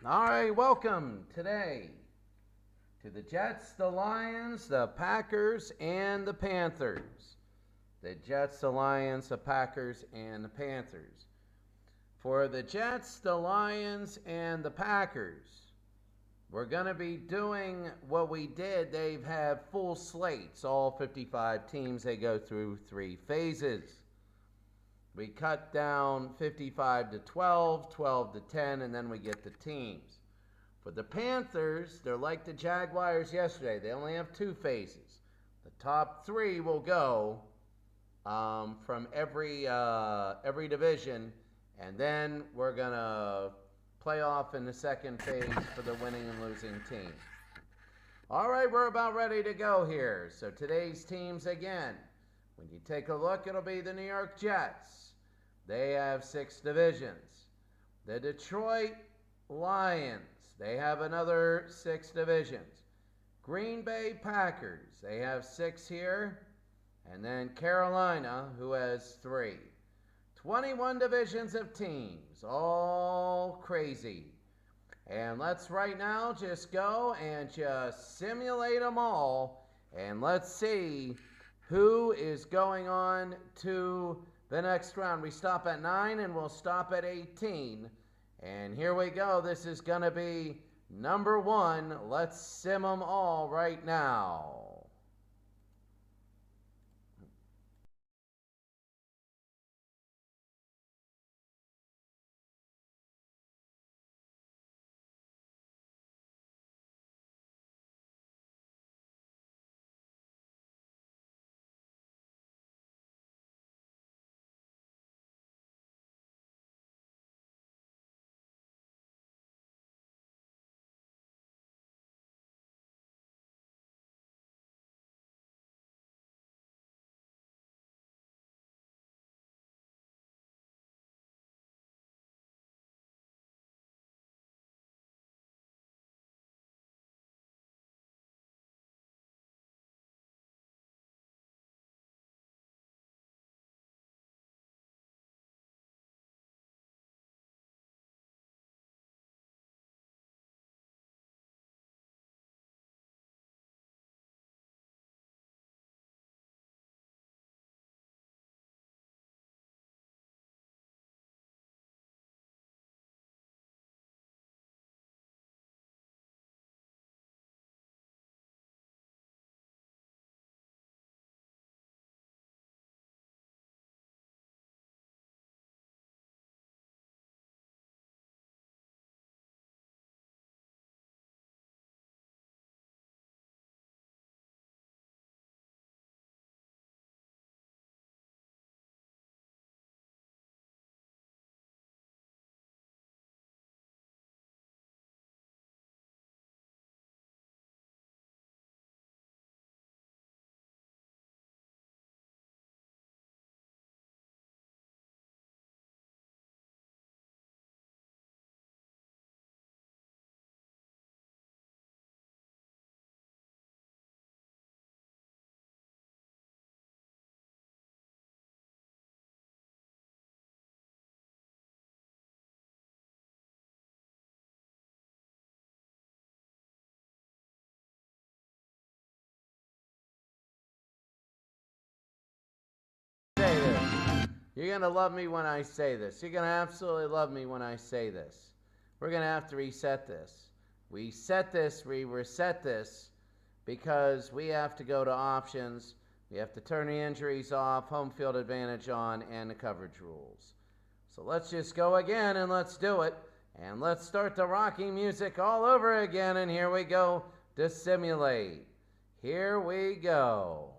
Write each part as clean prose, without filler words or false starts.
All right, welcome today to the Jets, the Lions, the Packers, and the Panthers. The Jets, the Lions, the Packers, and the Panthers. For the Jets, the Lions, and the Packers, we're going to be doing what we did. They have full slates, all 55 teams. They go through 3 phases. We cut down 55 to 12, 12 to 10, and then we get the teams. For the Panthers, they're like the Jaguars yesterday. They only have 2 phases. The top 3 will go from every division, and then we're going to play off in the second phase for the winning and losing team. All right, we're about ready to go here. So today's teams again. When you take a look, it'll be the New York Jets. They have 6 divisions. The Detroit Lions, they have another 6 divisions. Green Bay Packers, they have 6 here. And then Carolina, who has 3. 21 divisions of teams, all crazy. And let's right now just go and just simulate them all. And let's see who is going on to the next round. We stop at 9 and we'll stop at 18. And here we go. This is going to be number 1. Let's sim them all right now. You're going to love me when I say this. You're going to absolutely love me when I say this. We're going to have to reset this. We reset this because we have to go to options. We have to turn the injuries off, home field advantage on, and the coverage rules. So let's just go again and let's do it. And let's start the Rocky music all over again. And here we go to simulate. Here we go.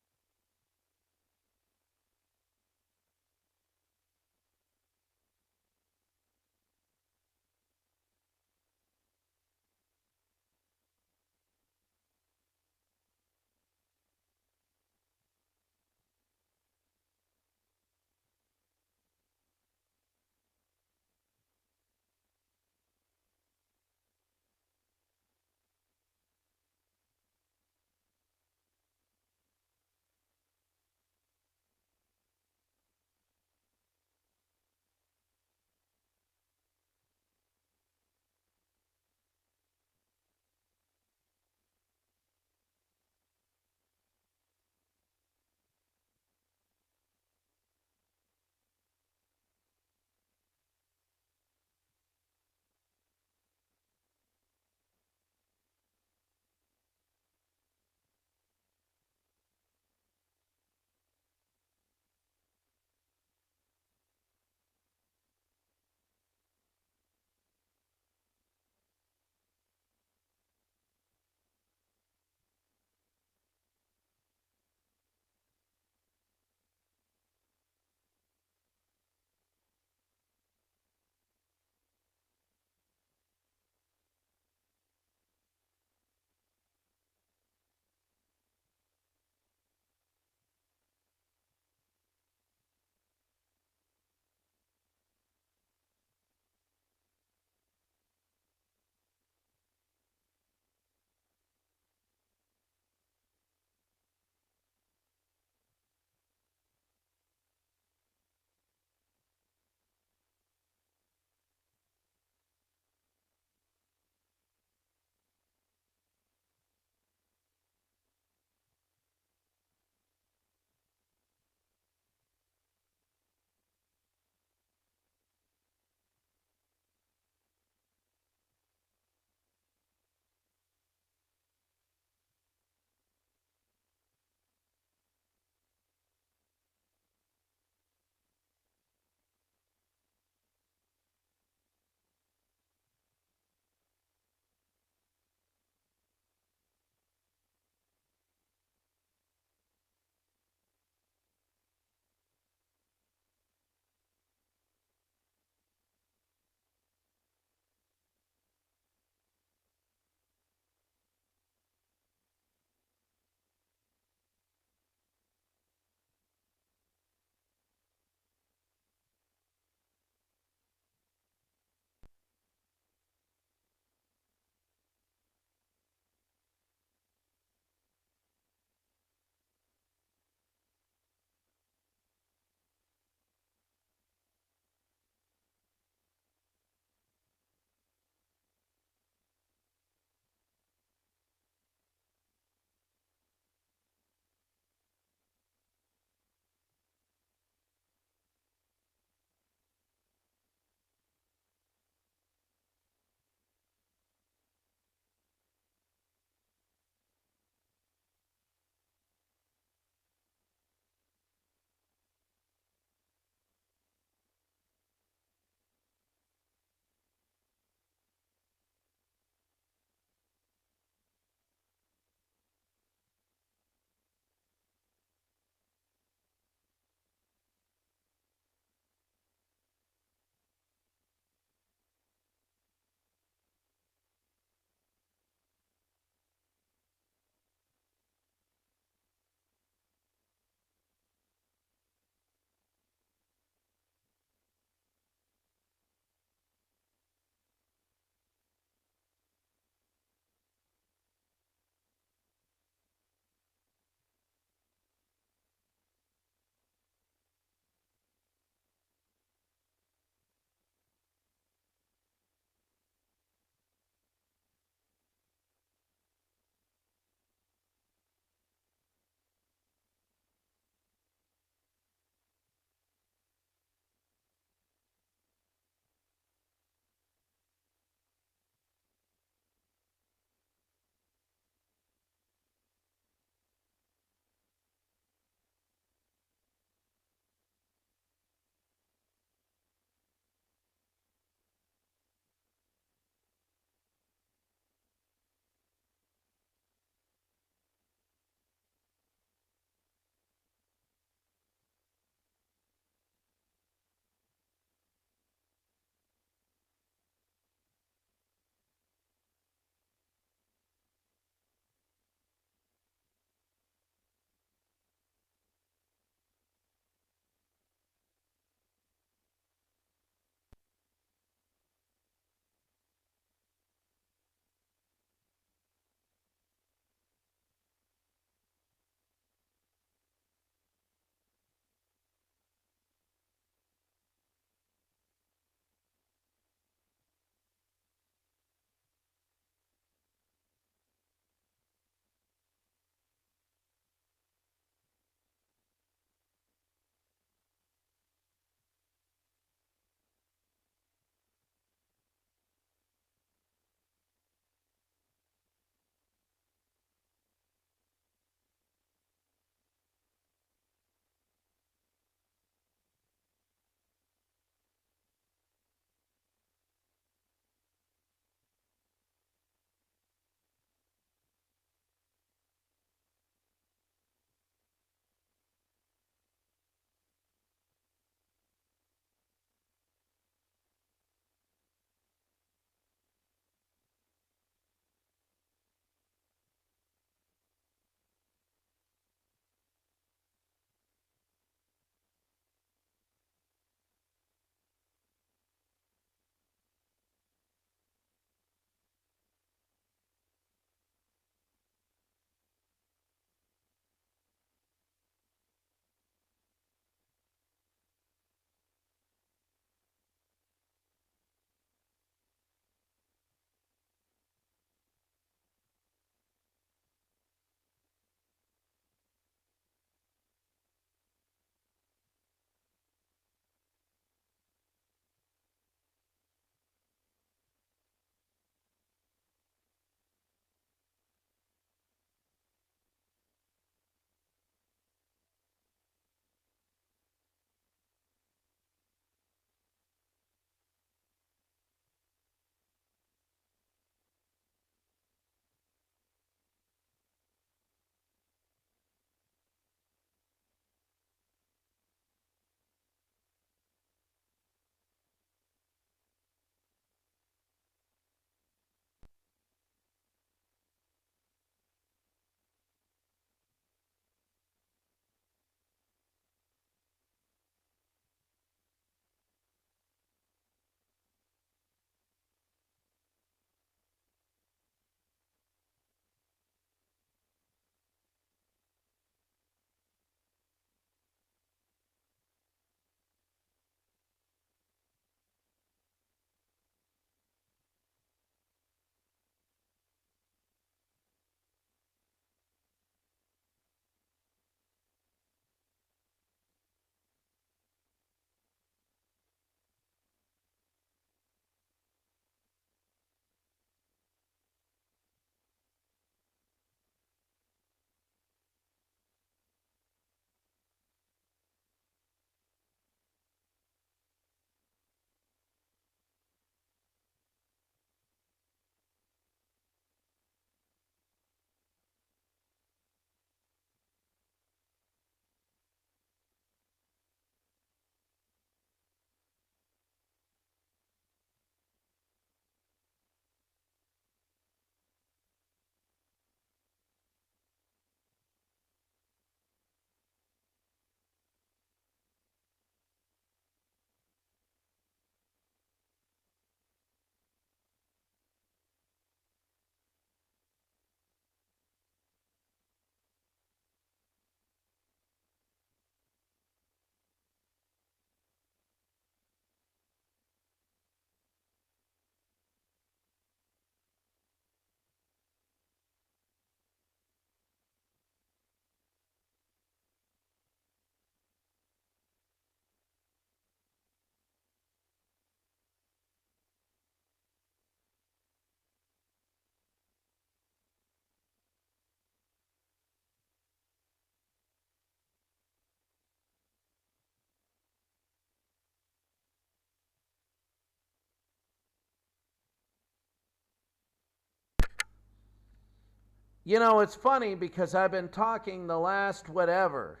You know, it's funny because I've been talking the last whatever,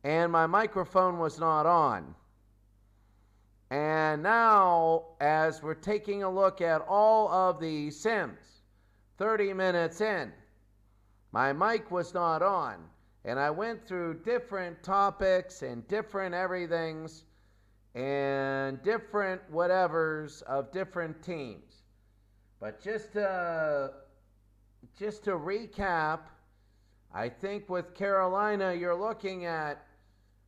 and my microphone was not on. And now, as we're taking a look at all of the sims, 30 minutes in, my mic was not on. And I went through different topics and different everythings and different whatevers of different teams. But just to recap, I think with Carolina, you're looking at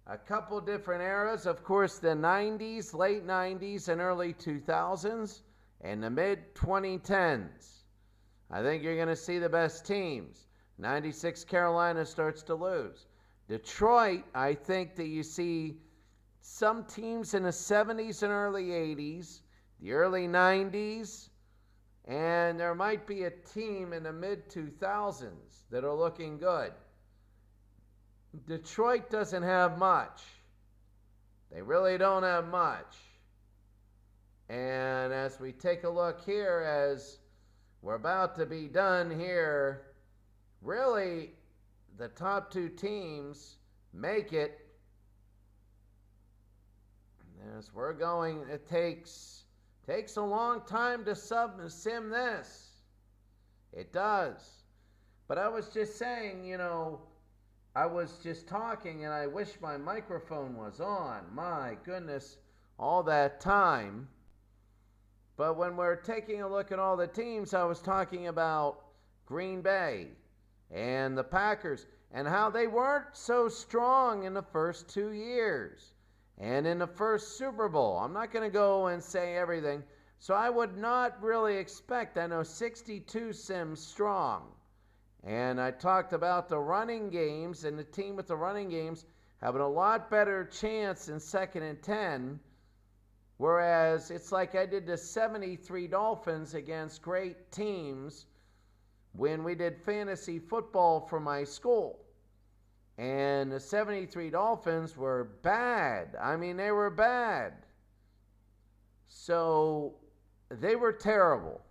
a couple different eras. Of course, the 90s, late 90s and early 2000s, and the mid 2010s. I think you're going to see the best teams. 96 Carolina starts to lose. Detroit, I think that you see some teams in the 70s and early 80s, the early 90s, and there might be a team in the mid 2000s that are looking good. Detroit doesn't have much. They really don't have much. And as we take a look here, as we're about to be done here, really the top two teams make it. As we're going, it takes a long time to sim this. It does. But I was just saying, you know, I was just talking and I wish my microphone was on. My goodness, all that time. But when we're taking a look at all the teams, I was talking about Green Bay and the Packers and how they weren't so strong in the first 2 years and in the first Super Bowl. I'm not going to go and say everything. So I would not really expect, I know 62 sims strong. And I talked about the running games and the team with the running games having a lot better chance in 2nd and 10. Whereas it's like I did the 73 Dolphins against great teams when we did fantasy football for my school. And the 73 Dolphins were bad. I mean, they were bad. So they were terrible.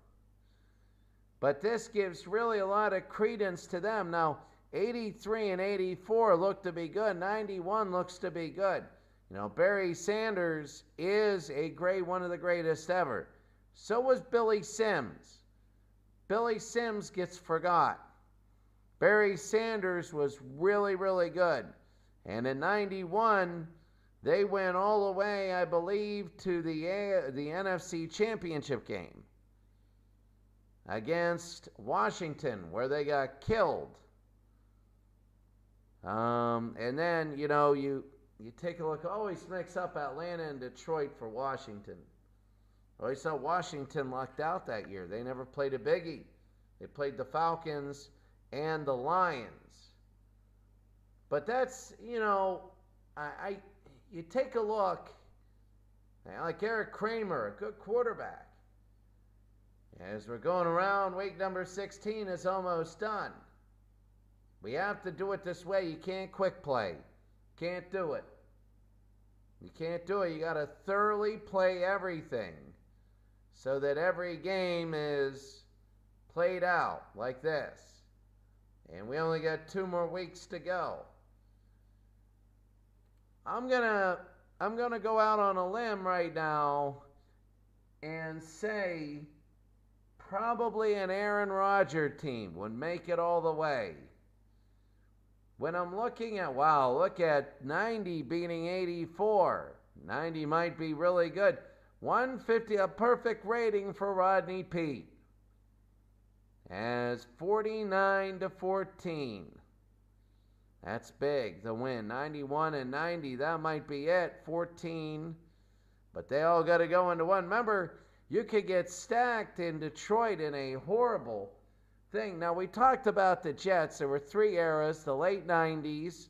But this gives really a lot of credence to them. Now, 83 and 84 look to be good. 91 looks to be good. You know, Barry Sanders is one of the greatest ever. So was Billy Sims. Billy Sims gets forgot. Barry Sanders was really, really good. And in 91, they went all the way, I believe, to the NFC Championship game against Washington, where they got killed. And then, you know, you take a look, always mix up Atlanta and Detroit for Washington. Always thought Washington lucked out that year. They never played a biggie. They played the Falcons and the Lions. But that's, you know, you take a look, like Eric Kramer, a good quarterback. As we're going around, week number 16 is almost done. We have to do it this way. You can't quick play. Can't do it. You can't do it. You got to thoroughly play everything so that every game is played out like this. And we only got 2 more weeks to go. I'm gonna go out on a limb right now and say probably an Aaron Rodgers team would make it all the way. When I'm looking at, wow, look at 90 beating 84. 90 might be really good. 150, a perfect rating for Rodney Peete. As 49-14. That's big, the win. 91 and 90, that might be it. 14. But they all got to go into one. Remember, you could get stacked in Detroit in a horrible thing. Now, we talked about the Jets. There were 3 eras, the late 90s.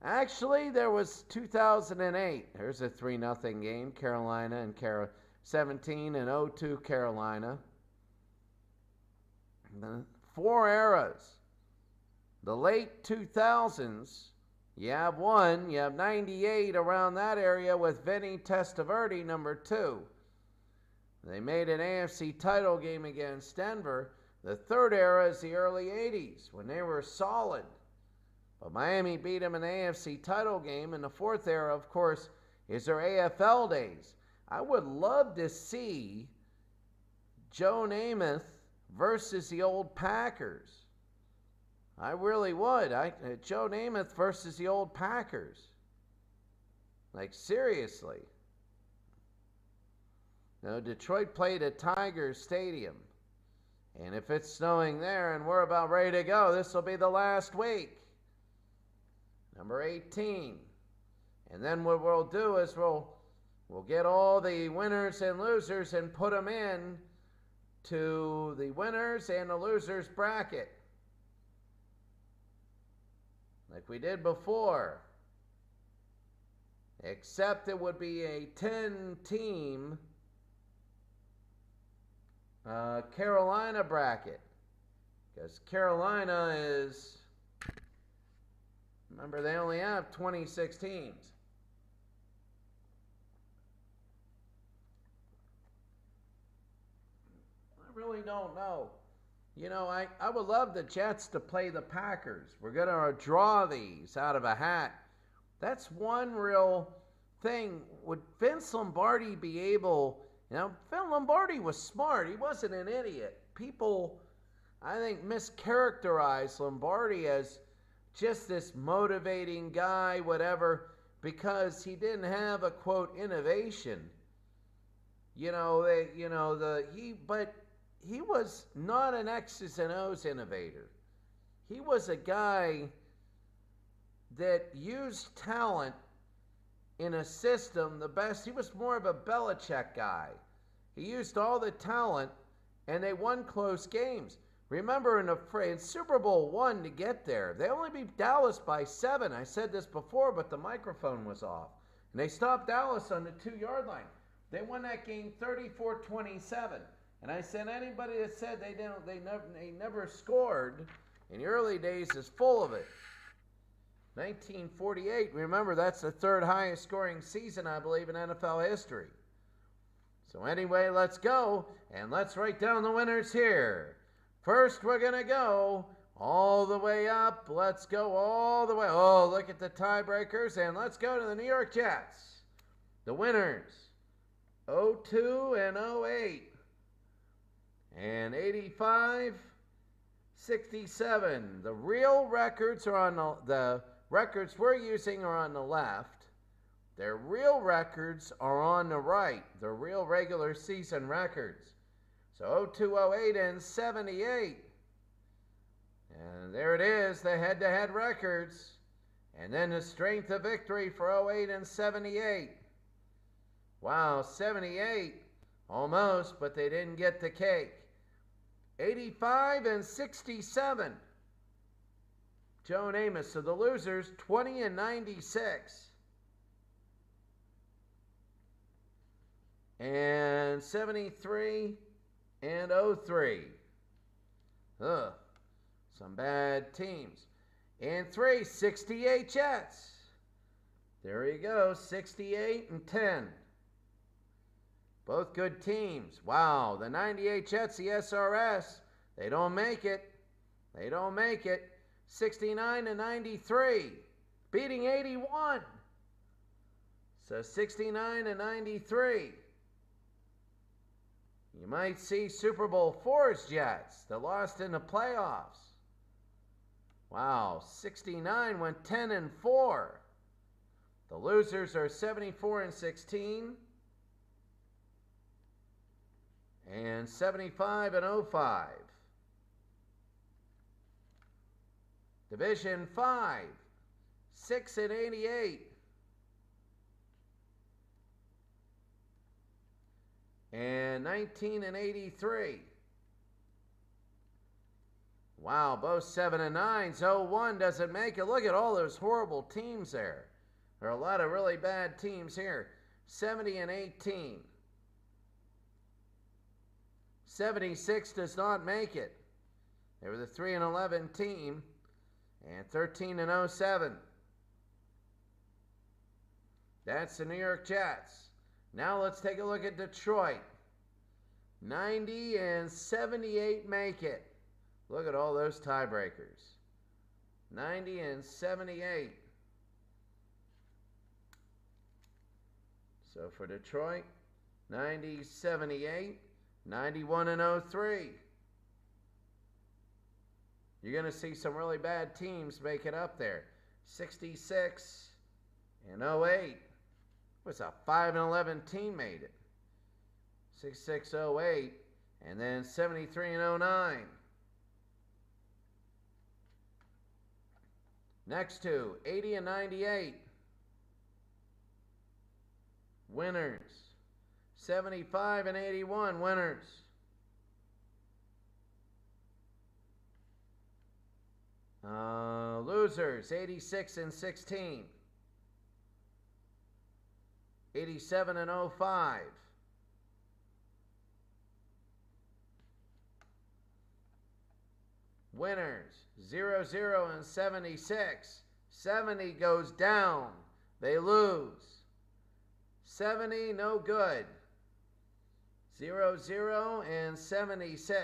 Actually, there was 2008. There's a 3-0 game, Carolina and 17 and 0-2 Carolina. 4 eras. The late 2000s, you have 1. You have 98 around that area with Vinny Testaverde, number 2. They made an AFC title game against Denver. The third era is the early 80s when they were solid. But Miami beat them in the AFC title game. And the fourth era, of course, is their AFL days. I would love to see Joe Namath versus the old Packers. I really would. Joe Namath versus the old Packers. Like, seriously. Now, Detroit played at Tiger Stadium. And if it's snowing there and we're about ready to go, this will be the last week. Number 18. And then what we'll do is we'll get all the winners and losers and put them in to the winners and the losers bracket. Like we did before. Except it would be a 10-team Carolina bracket. Because Carolina is, remember, they only have 26 teams. I really don't know. You know, I would love the Jets to play the Packers. We're going to draw these out of a hat. That's one real thing. Would Vince Lombardi be able... You know, Phil Lombardi was smart. He wasn't an idiot. People, I think, mischaracterize Lombardi as just this motivating guy, whatever, because he didn't have a, quote, innovation. But he was not an X's and O's innovator. He was a guy that used talent in a system the best. He was more of a Belichick guy. He used all the talent, and they won close games. Remember, in Super Bowl I to get there, they only beat Dallas by 7. I said this before, but the microphone was off. And they stopped Dallas on the 2-yard line. They won that game 34-27. And I said anybody that said they never scored in the early days is full of it. 1948, remember, that's the third highest scoring season, I believe, in NFL history. So anyway, let's go, and let's write down the winners here. First, we're going to go all the way up. Let's go all the way. Oh, look at the tiebreakers, and let's go to the New York Jets. The winners, 02 and 08, and 85, 67. The real records are on the records we're using are on the left. Their real records are on the right. The real regular season records. So 02, 08, and 78. And there it is, the head-to-head records. And then the strength of victory for 08 and 78. Wow, 78, almost, but they didn't get the cake. 85 and 67. Joe Namath. So the losers, 20 and 96. And 73 and 03. Ugh, some bad teams. And 3, 68 Jets. There you go, 68 and 10. Both good teams. Wow, the 98 Jets, the SRS, they don't make it. They don't make it. 69 and 93, beating 81. So 69 and 93. You might see Super Bowl IV's Jets that lost in the playoffs. Wow, 69 went 10 and 4. The losers are 74 and 16. And 75 and 05. Division 5, 6 and 88. And 19 and 83. Wow, both 7 and 9s. 01 doesn't make it. Look at all those horrible teams there. There are a lot of really bad teams here. 70 and 18. 76 does not make it. They were the 3 and 11 team. And 13 and 07. That's the New York Jets. Now let's take a look at Detroit. 90 and 78 make it. Look at all those tiebreakers. 90 and 78. So for Detroit, 90, 78, 91 and 03. You're going to see some really bad teams make it up there. 66 and 08. What's a 5 and 11 team made it? 66, 08, and then 73 and 09. Next two, 80 and 98. Winners. 75 and 81 winners. Losers, 86 and 16. 87 and 05. Winners, 0-0 and 76. 70 goes down. They lose. 70, no good. 0-0 and 76.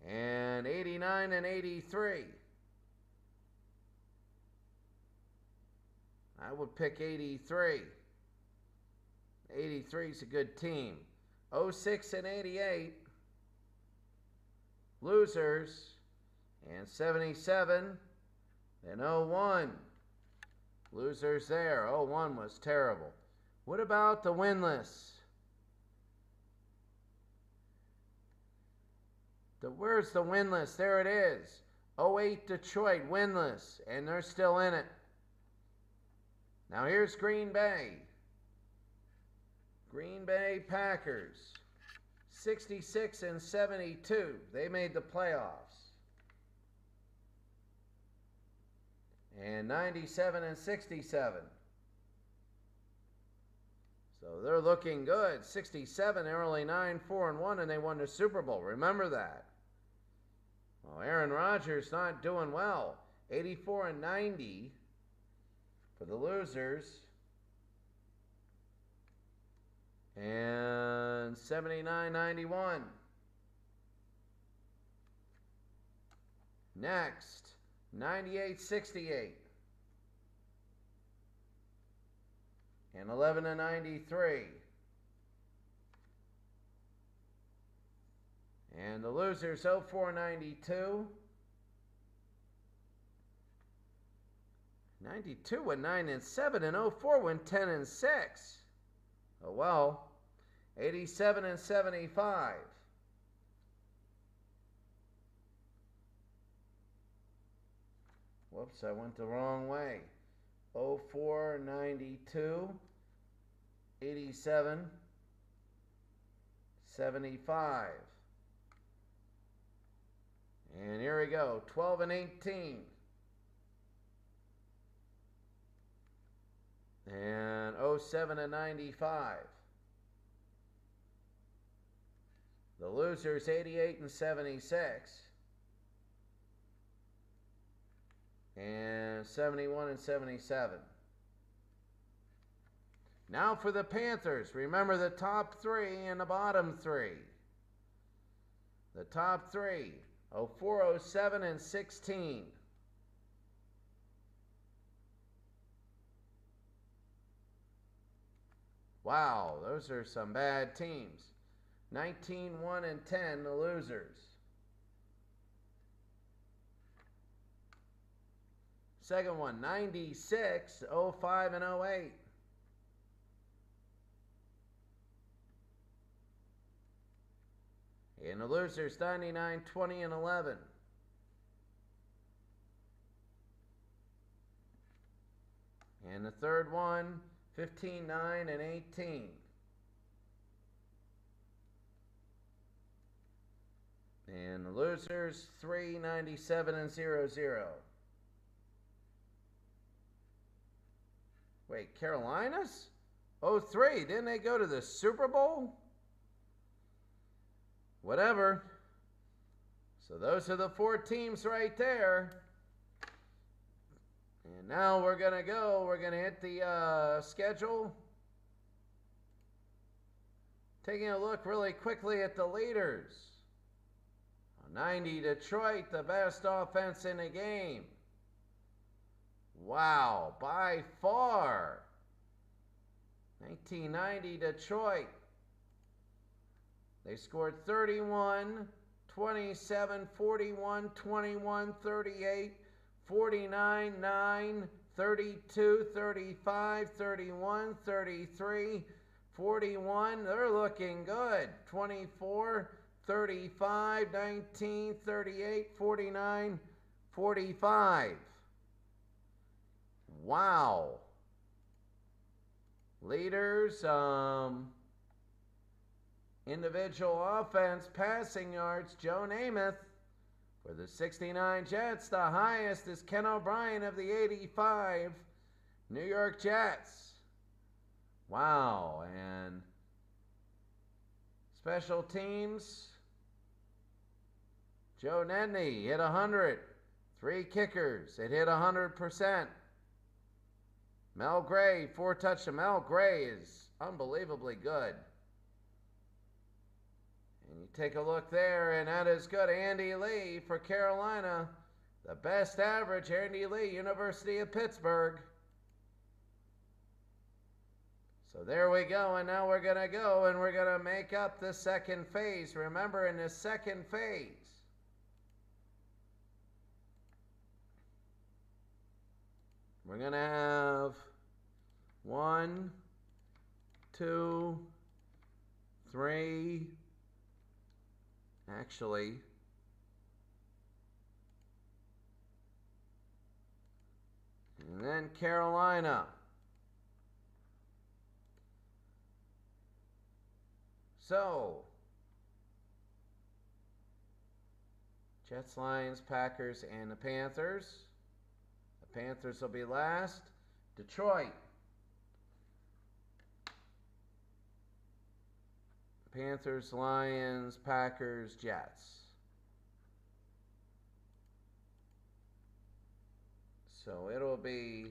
And 89 and 83. I would pick 83. 83 is a good team. 06 and 88. Losers. And 77 and 01. Losers there. 01 was terrible. What about the winless? Where's the winless? There it is. 08 Detroit winless, and they're still in it. Now here's Green Bay. Green Bay Packers. 66 and 72. They made the playoffs. And 97 and 67. So they're looking good. 67, they're only 9-4-1, and they won the Super Bowl. Remember that. Well, Aaron Rodgers not doing well. 84 and 90 for the losers. And 79-91. Next, 98-68. And 11 and 93. And the losers 04-92. 92 went 9 and 7, and 04 went 10 and 6. Oh well. 87 and 75. Whoops, I went the wrong way. 04, 92, 87, 75. And here we go, 12 and 18. And 07 and 95. The losers 88 and 76. And 71 and 77. Now for the Panthers. Remember the top three and the bottom three. The top three, 04, 07, and 16. Wow, those are some bad teams. 19, 1, and 10, the losers. Second one, 96, 05, and 08. And the losers, 99, 20, and 11. And the third one, 15, 9, and 18. And the losers, 3, 97, and 00. Wait, Carolinas? 03, didn't they go to the Super Bowl? Whatever. So those are the four teams right there. And now we're going to hit the schedule. Taking a look really quickly at the leaders. 90 Detroit, the best offense in the game. Wow, by far. 1990 Detroit. They scored 31, 27, 41, 21, 38, 49, 9, 32, 35, 31, 33, 41. They're looking good. 24, 35, 19, 38, 49, 45. Wow. Leaders, individual offense, passing yards, Joe Namath. For the 69 Jets, the highest is Ken O'Brien of the 85 New York Jets. Wow, and special teams, Joe Nedney hit 100. 3 kickers, it hit 100%. Mel Gray, 4 touchdowns. Mel Gray is unbelievably good. And you take a look there, and that is good. Andy Lee for Carolina. The best average, Andy Lee, University of Pittsburgh. So there we go, and now we're going to go, and we're going to make up the second phase. Remember, in the second phase, we're going to have 1, 2, 3, actually, and then Carolina. So, Jets, Lions, Packers, and the Panthers. The Panthers will be last. Detroit. Panthers, Lions, Packers, Jets. So it'll be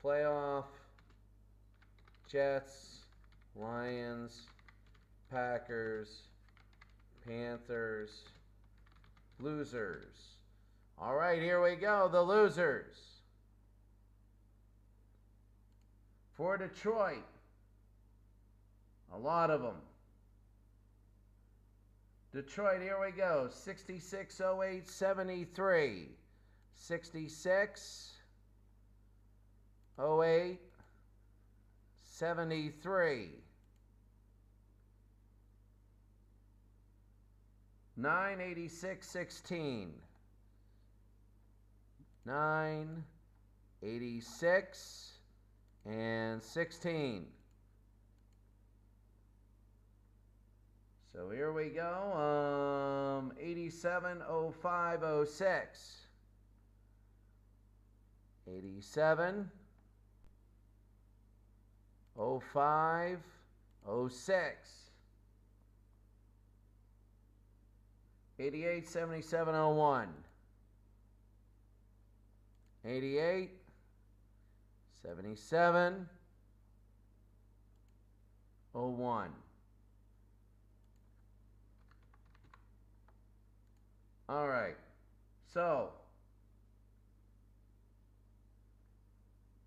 playoff, Jets, Lions, Packers, Panthers, losers. All right, here we go, the losers. For Detroit, a lot of them. Detroit, here we go, 66, 08, 73. 66, 08, 73. 9, 86, 16. 9, 86, and 16. So here we go, 87, 05, 06. 87, 05, 06. 88, 77, 01. 88, 77, 01. All right, so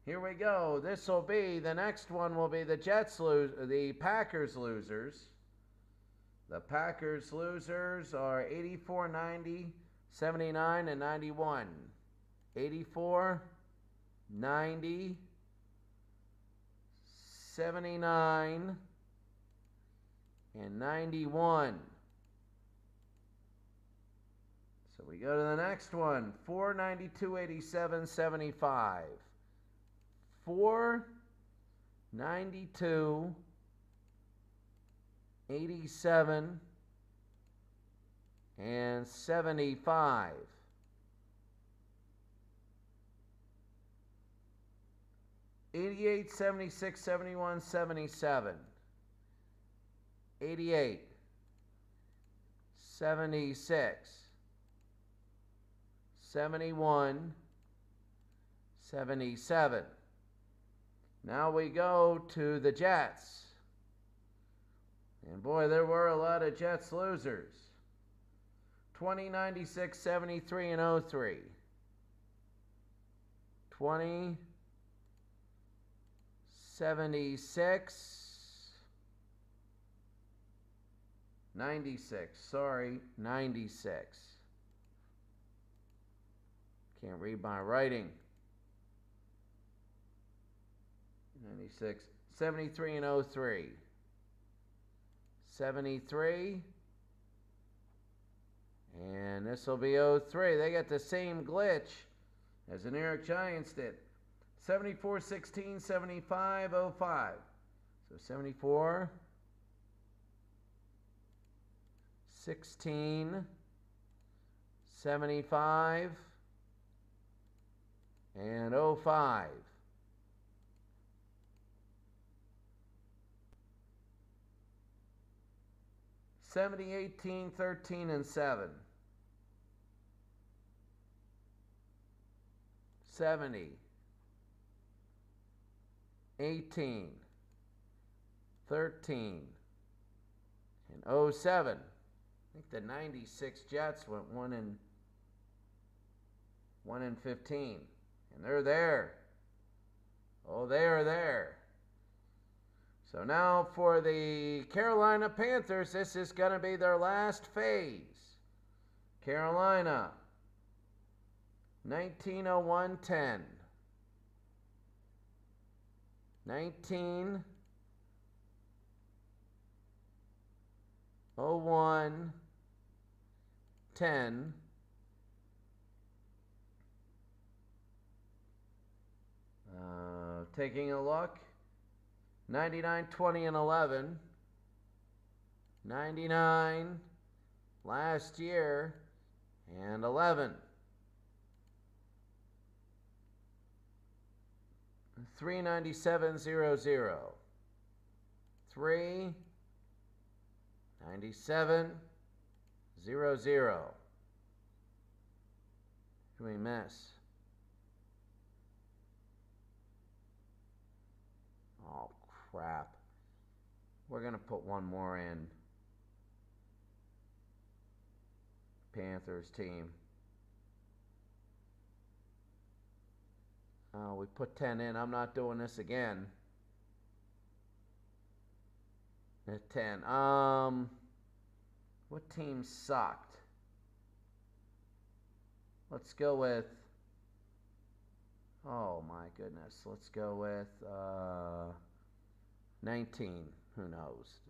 here we go. This will be, the next one will be the the Packers losers. The Packers losers are 84, 90, 79, and 91. 84, 90, 79, and 91. So we go to the next one, 4, 92, 87, 75. 4, 92, 87, and 75. 88, 76, 71, 77. 88, 76, 71, 77. Now we go to the Jets. And boy, there were a lot of Jets losers. 20, 96, 73, and 03. 20, 76, 96. Sorry, 96. Can't read my writing. 96, 73, and 03. 73. And this will be 03. They got the same glitch as the New York Giants did. 74, 16, 75, 05. So 74, 16, 75, and 05. 70, 18, 13, and 7. 70, 18, 13, and 07. I think the 96 Jets went 1 and 15. And they're there. Oh, they are there. So now for the Carolina Panthers, this is going to be their last phase. Carolina, 1901-10. 1901-10. Taking a look. 99, 20, and 11. 99 last year, and 11. 397, 00. 397, 00. Can we miss? Oh, crap. We're going to put one more in. Panthers team. Oh, we put 10 in. I'm not doing this again. At 10. What team sucked? Let's go with... Oh, my goodness. Let's go with 19. Who knows?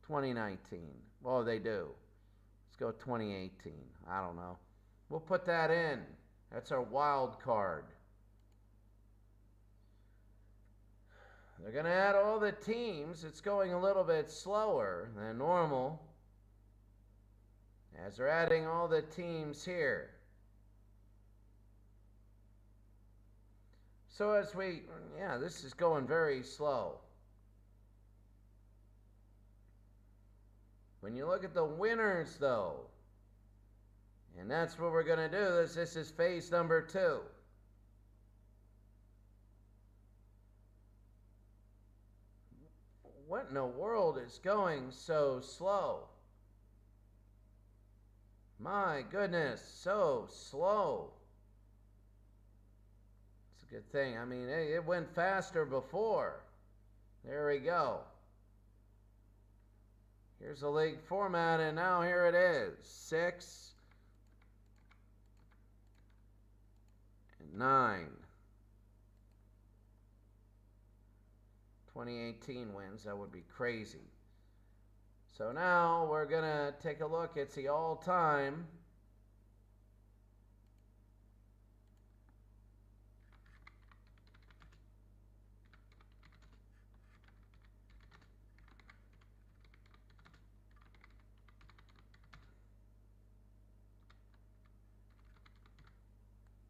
2019. Oh, they do. Let's go 2018. I don't know. We'll put that in. That's our wild card. They're going to add all the teams. It's going a little bit slower than normal, as they're adding all the teams here. So as this is going very slow. When you look at the winners, though, and that's what we're going to do. This is phase number 2. What in the world is going so slow? My goodness, so slow. It's a good thing. I mean, it went faster before. There we go. Here's the league format, and now here it is. 6 and 9. 2018 wins. That would be crazy. So now we're going to take a look. It's the all-time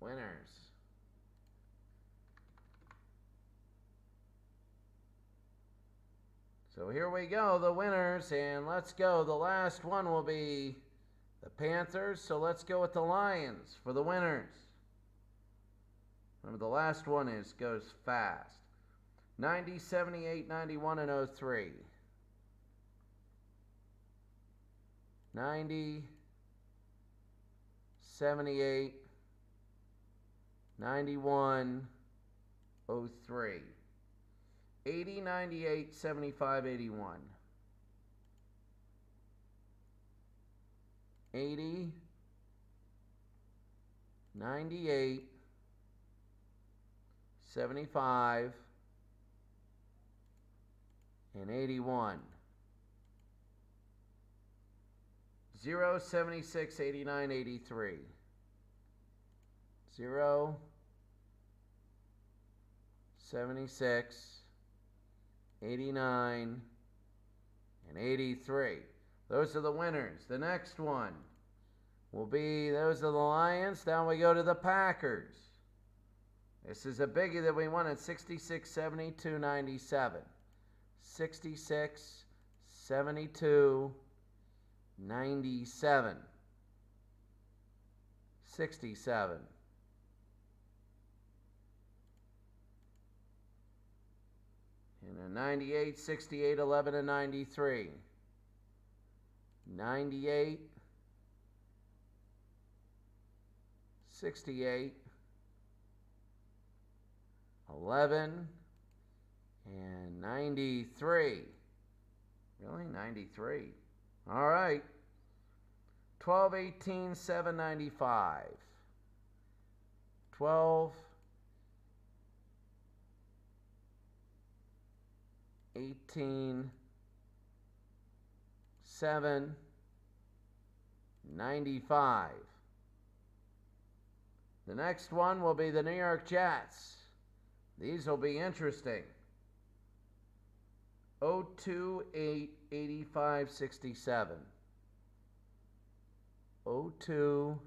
winners. So here we go, the winners, and let's go. The last one will be the Panthers, so let's go with the Lions for the winners. Remember, the last one goes fast. 90, 78, 91, and 03. 90, 78, 91, 03. 80, 98, 75, 81. 80, 98, 75, and 81. 0, 76, 89, 83. 0, 76, 89, and 83. Those are the winners. The next one will be, those are the Lions. Now we go to the Packers. This is a biggie that we won at 66, 72, 97. 66, 72, 97. 67. And a 98, 68, 11, and 93. 98, 68, 11, and 93. Really? 93. All right. 12, 18, 7, 95. 12, 18, 7, 95. The next one will be the New York Jets. These will be interesting. 02, 8, 85, 67. 02,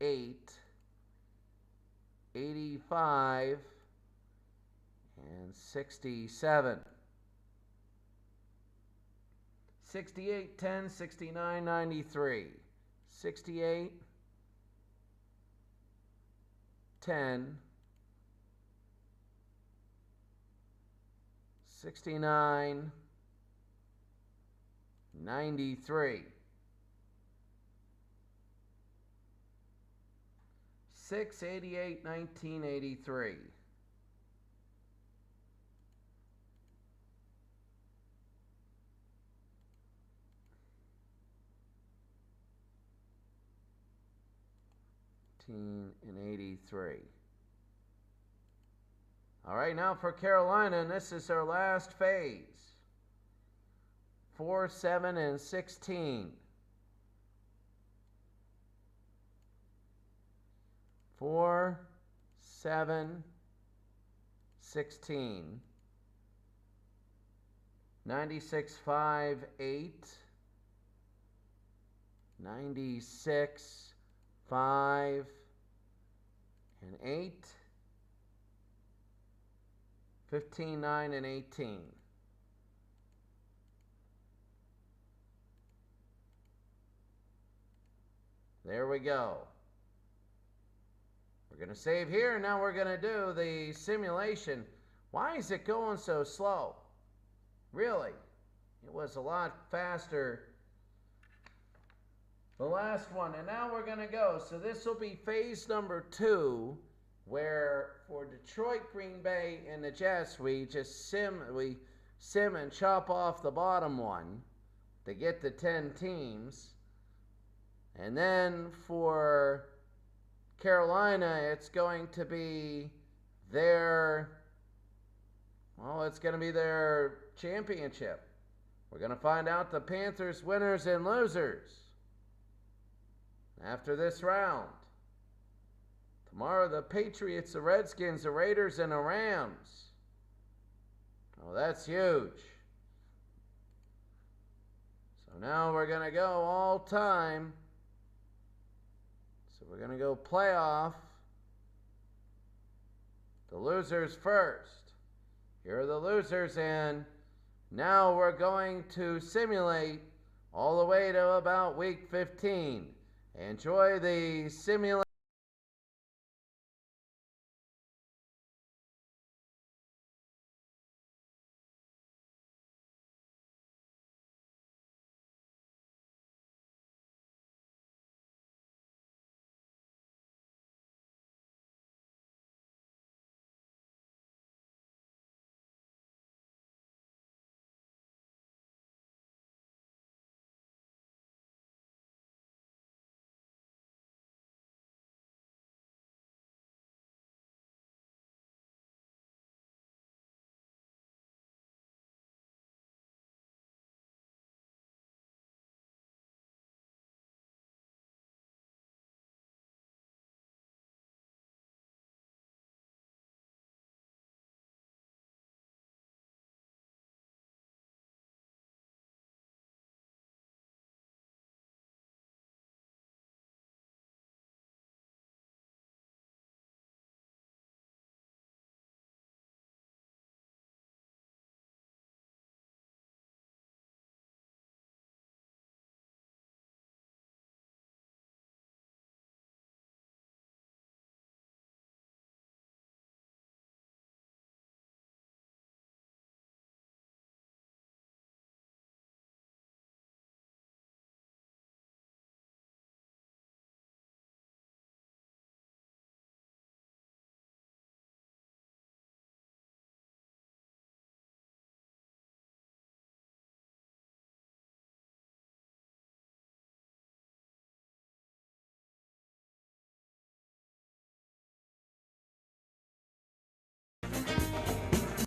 8, 85, and 67. 68, 10, 69, 93. 68, 10, 69, 93. 6, 88, 1983. 83. All right, now for Carolina, and this is our last phase. 4, 7, and 16. 4, 7, 16. 96, 5, 8. 96, 5, and 8. 15, 9, and 18. There we go. We're going to save here, and now we're going to do the simulation. Why is it going so slow? Really? It was a lot faster the last one, and now we're going to go. So this will be phase number 2, where for Detroit, Green Bay, and the Jets, we just sim and chop off the bottom one to get the 10 teams. And then for Carolina, it's going to be their, well, it's going to be their championship. We're going to find out the Panthers winners and losers after this round. Tomorrow, the Patriots, the Redskins, the Raiders, and the Rams. Oh, that's huge. So now we're going to go all time. So we're going to go playoff. The losers first. Here are the losers, and now we're going to simulate all the way to about week 15. Enjoy the simulation.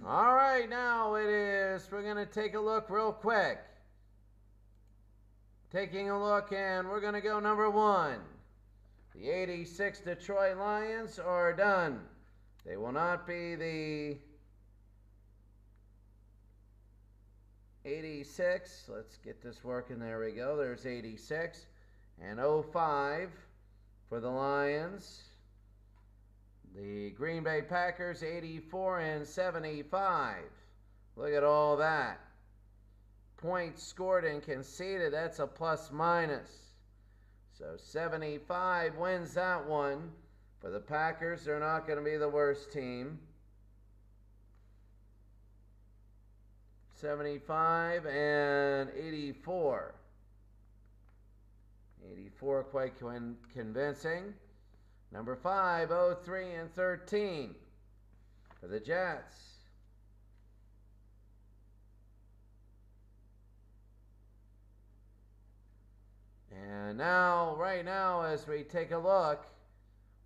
All right, now we're going to take a look real quick. Taking a look, and we're going to go number 1. The 86 Detroit Lions are done. They will not be the 86. Let's get this working. There we go. There's 86. And 05 for the Lions. The Green Bay Packers, 84 and 75. Look at all that. Points scored and conceded, that's a plus minus. So 75 wins that one. For the Packers, they're not going to be the worst team. 75 and 84. 84 quite convincing. Number 5, 03 and 13 for the Jets. And now, right now, as we take a look,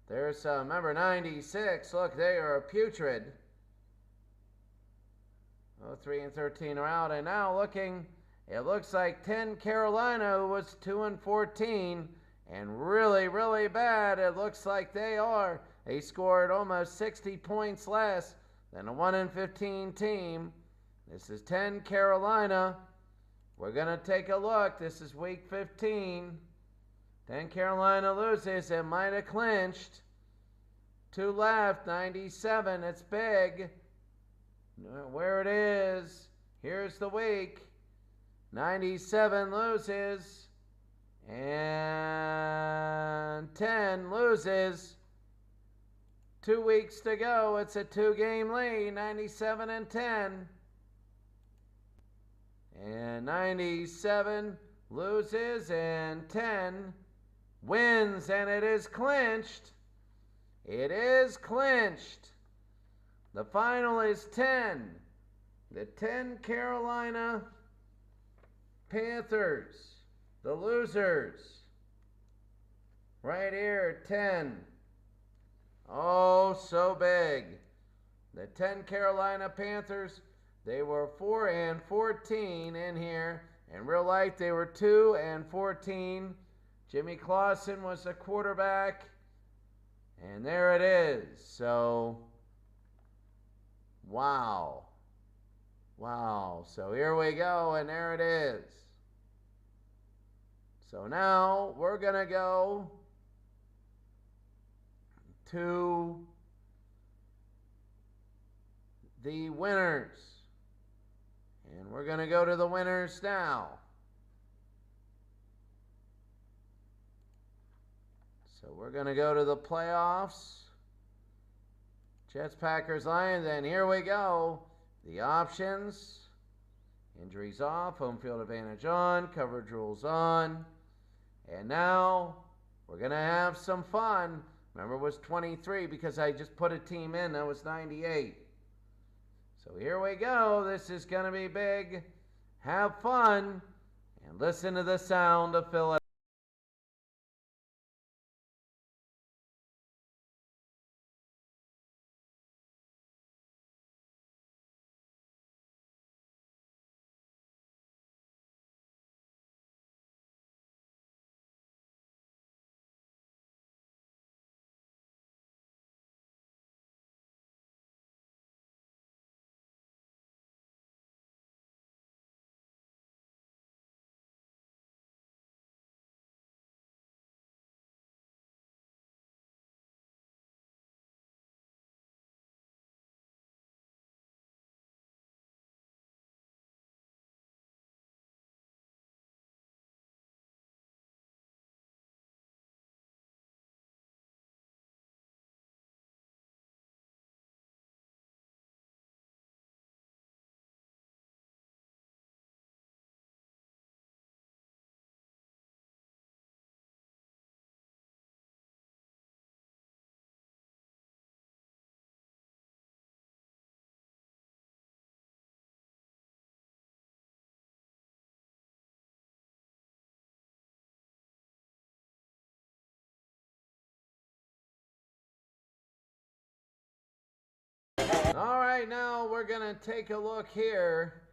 there's number 96. Look, they are putrid. 03 and 13 are out. And now looking, it looks like 10 Carolina, who was 2 and 14, and really, really bad. It looks like they are. They scored almost 60 points less than a 1 and 15 team. This is 10 Carolina. We're going to take a look. This is week 15. 10 Carolina loses. It might have clinched. 2 left, 97. It's big. Where it is. Here's the week. 97 loses. And 10 loses. 2 weeks to go. It's a 2-game lead. 97 and 10. And 97 loses and 10 wins, and it is clinched. It is clinched. The final is 10. The 10 Carolina Panthers, the losers. Right here, 10. Oh, so big. The 10 Carolina Panthers, they were 4 and 14 in here. In real life, they were 2 and 14. Jimmy Clausen was the quarterback. And there it is. So, wow. Wow. So here we go, and there it is. So now we're going to go to the winners. And we're going to go to the winners now. So we're going to go to the playoffs. Jets, Packers, Lions, and here we go. The options. Injuries off, home field advantage on, coverage rules on. And now we're going to have some fun. Remember, it was 23 because I just put a team in. That was 98. So here we go. This is going to be big. Have fun and listen to the sound of Philadelphia. All right, now we're going to take a look here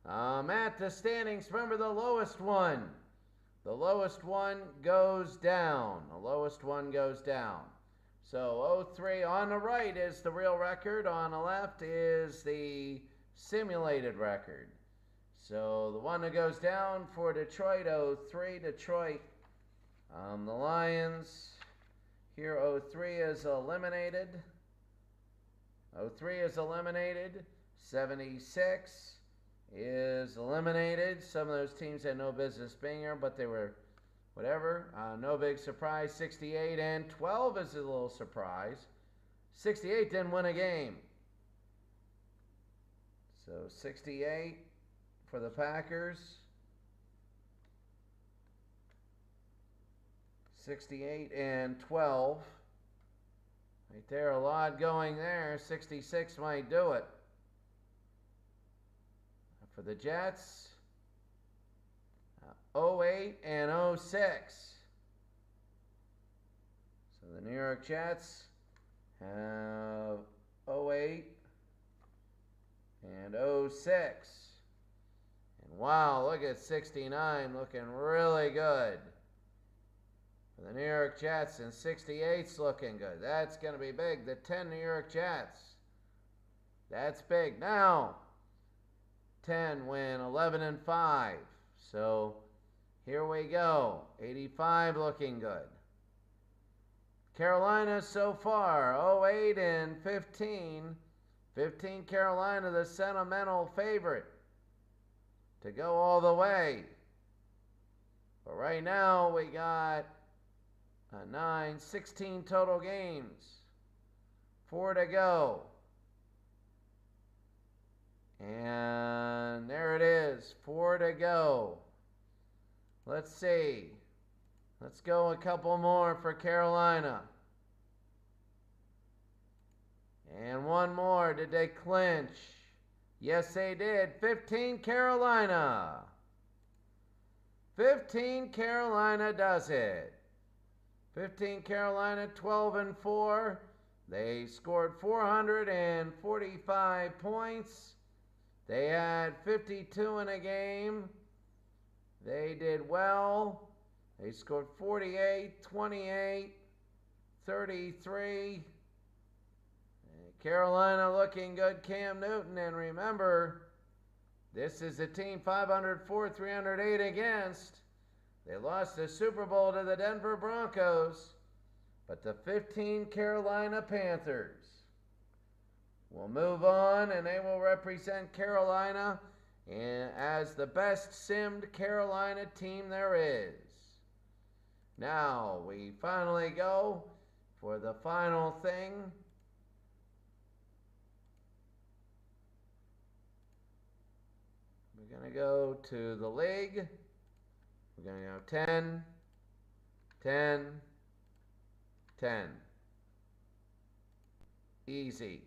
at the standings. Remember the lowest one. The lowest one goes down. The lowest one goes down. So 03 on the right is the real record. On the left is the simulated record. So the one that goes down for Detroit, 03, Detroit. The Lions, here 03 is eliminated. 03 is eliminated. 76 is eliminated. Some of those teams had no business being here, but they were whatever. No big surprise. 68 and 12 is a little surprise. 68 didn't win a game. So 68 for the Packers. 68 and 12. Right there, a lot going there. 66 might do it. For the Jets, 08 and 06. So the New York Jets have 08 and 06. And wow, look at 69 looking really good. For the New York Jets, and 68's looking good. That's going to be big. The 10 New York Jets. That's big. Now, 10 win 11 and 5. So here we go. 85 looking good. Carolina so far 08 and 15. 15 Carolina, the sentimental favorite to go all the way. But right now we got 16 total games. 4 to go. And there it is, 4 to go. Let's see. Let's go a couple more for Carolina. And one more. Did they clinch? Yes, they did. 15 Carolina. 15 Carolina does it. 15 Carolina, 12 and 4. They scored 445 points. They had 52 in a game. They did well. They scored 48, 28, 33. Carolina looking good. Cam Newton. And remember, this is a team 504, 308 against. They lost the Super Bowl to the Denver Broncos. But the 15 Carolina Panthers will move on, and they will represent Carolina as the best simmed Carolina team there is. Now, we finally go for the final thing. We're going to go to the league. We're going to go 10, 10, 10. Easy.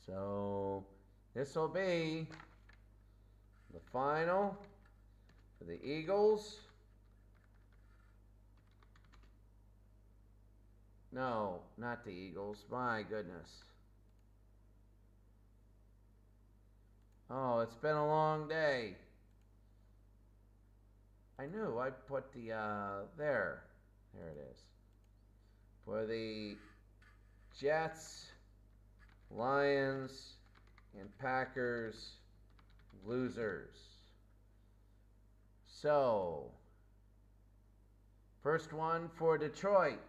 So this will be the final for the Eagles. No, not the Eagles. My goodness. Oh, it's been a long day. I knew I put the, there. There it is. For the Jets, Lions, and Packers losers. So, first one for Detroit.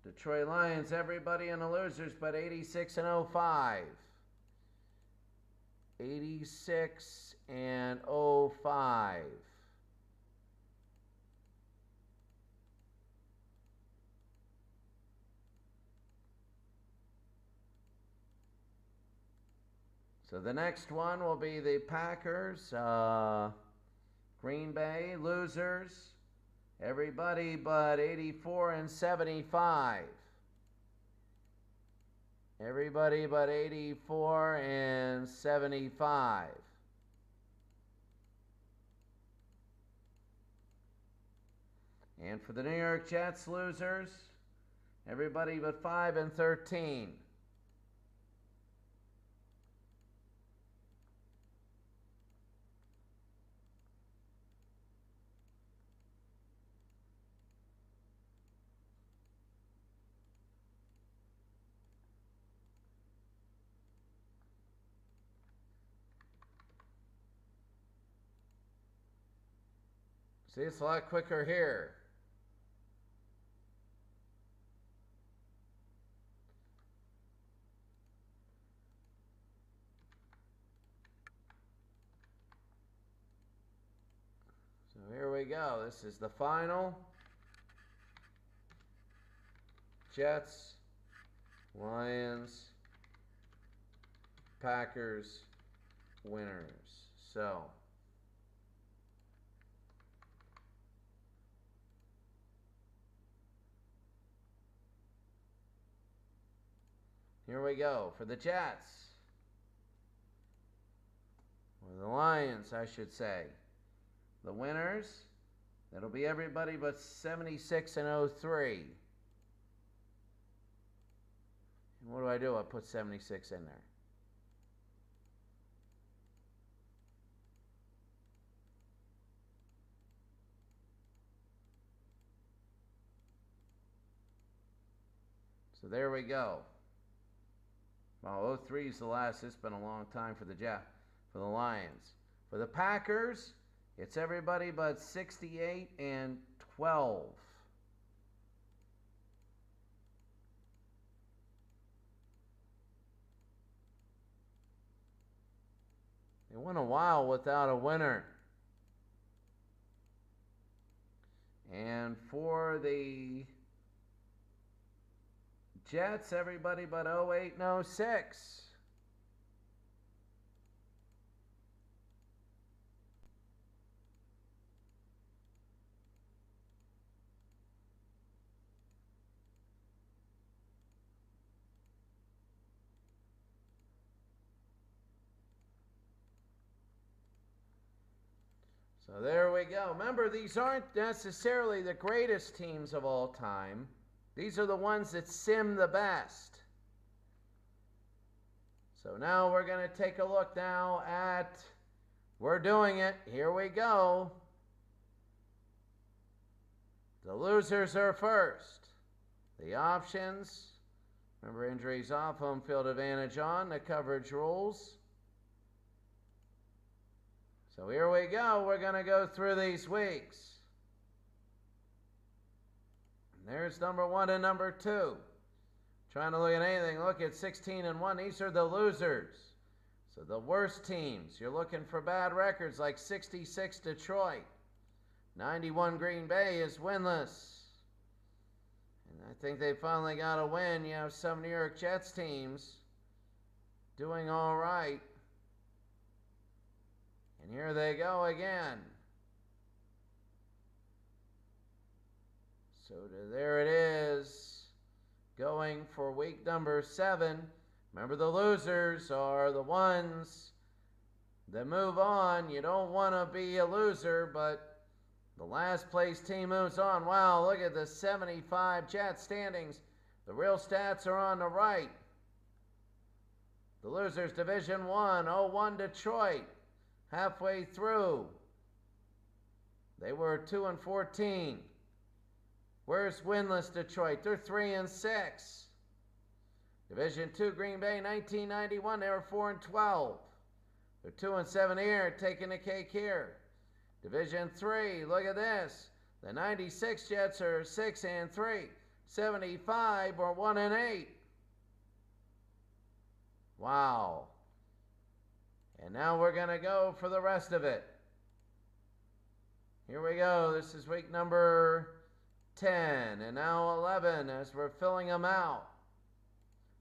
Detroit Lions, everybody in the losers, but 86 and 05. 86 and 05. So the next one will be the Packers, Green Bay, losers. Everybody but 84 and 75. Everybody but 84 and 75. And for the New York Jets losers, everybody but 5 and 13. See, it's a lot quicker here. So here we go. This is the final. Jets, Lions, Packers, winners. So here we go for the Jets. Or the Lions, I should say. The winners, that'll be everybody but 76 and 03. And what do? I put 76 in there. So there we go. Well, 03 is the last. It's been a long time for the Lions. For the Packers, it's everybody but 68 and 12. It went a while without a winner. And for the Jets, everybody but 08 and 06. So there we go. Remember, these aren't necessarily the greatest teams of all time. These are the ones that sim the best. So now we're going to take a look now at, we're doing it. Here we go. The losers are first. The options, remember, injuries off, home field advantage on, the coverage rules. So here we go. We're going to go through these weeks. And there's number 1 and number 2. Trying to look at anything. Look at 16 and 1. These are the losers. So the worst teams. You're looking for bad records like 66 Detroit. 91 Green Bay is winless. And I think they finally got a win. You have some New York Jets teams doing all right. And here they go again. So there it is, going for week number 7. Remember, the losers are the ones that move on. You don't want to be a loser, but the last place team moves on. Wow, look at the 75 Jets standings. The real stats are on the right. The losers, Division 1, 0-1 Detroit. Halfway through, they were 2 and 14. Where's winless Detroit? They're 3 and 6. Division 2, Green Bay, 1991. They were 4 and 12. They're 2 and 7 here, taking the cake here. Division 3, look at this. The 96 Jets are 6 and 3. 75 were 1 and 8. Wow. And now we're going to go for the rest of it. Here we go. This is week number 10 and now 11 as we're filling them out.